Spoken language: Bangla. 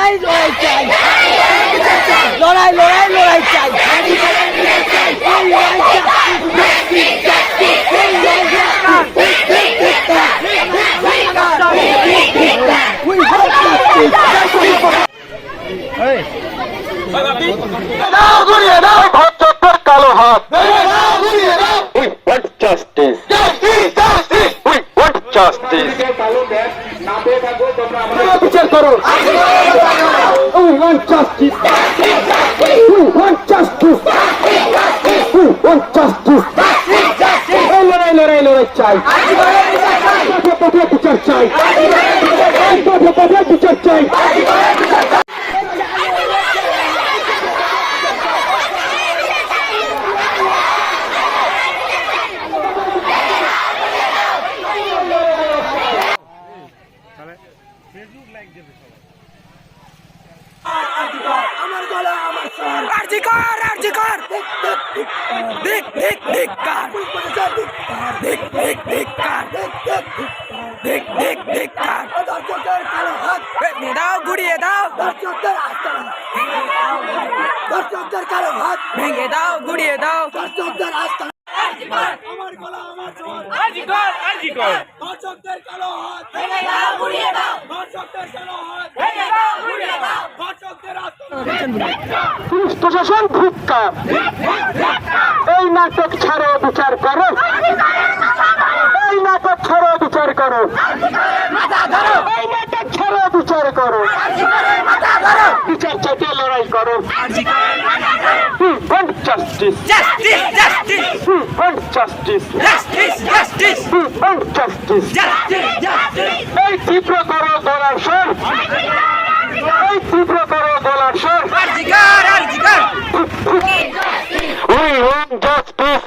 লড়াই লড়াই চাই, লড়াই লড়াই লড়াই চাই, কালো হাত, we want justice, we want justice, বিচার করো, we want justice, we want justice, we want justice, লড়াই লড়াই লড়াই চাই, বিচার চাই, বিচার চাই। আমার গলা আমার স্বর, আরজি কর, আরজি কর, দেখ দেখ দেখ কার, দেখ দেখ দেখ কার, দেখ দেখ দেখ কার, দর্শকদের কালো হাত ভেঙে দাও, গুড়িয়ে দাও, দর্শকদের আস্তানা, দর্শকদের কালো হাত ভেঙে দাও, গুড়িয়ে দাও, দর্শকদের আস্তানা। আমার গলা আমার স্বর, আরজি কর, আরজি কর, দর্শকদের কালো হাত ভেঙে দাও, গুড়িয়ে দাও, দর্শকদের কালো হাত ভেঙে দাও, গুড়িয়ে দাও, দর্শকদের আস্তানা। পুলিশ প্রশাসন ধিক্কার, এই নাটক ছাড়ো, বিচার করো, এই নাটক ছাড়ো, বিচার করো, এই নাটক ছাড়ো, বিচার করো, বিচার চাইতে লড়াই করো, we want justice, Justice, justice, we want justice, justice, justice, we want justice, justice, justice. এই তীব্র করো গলার স্বর, এই তীব্র করো গলার স্বর, Arjigar, Arjigar. we want justice,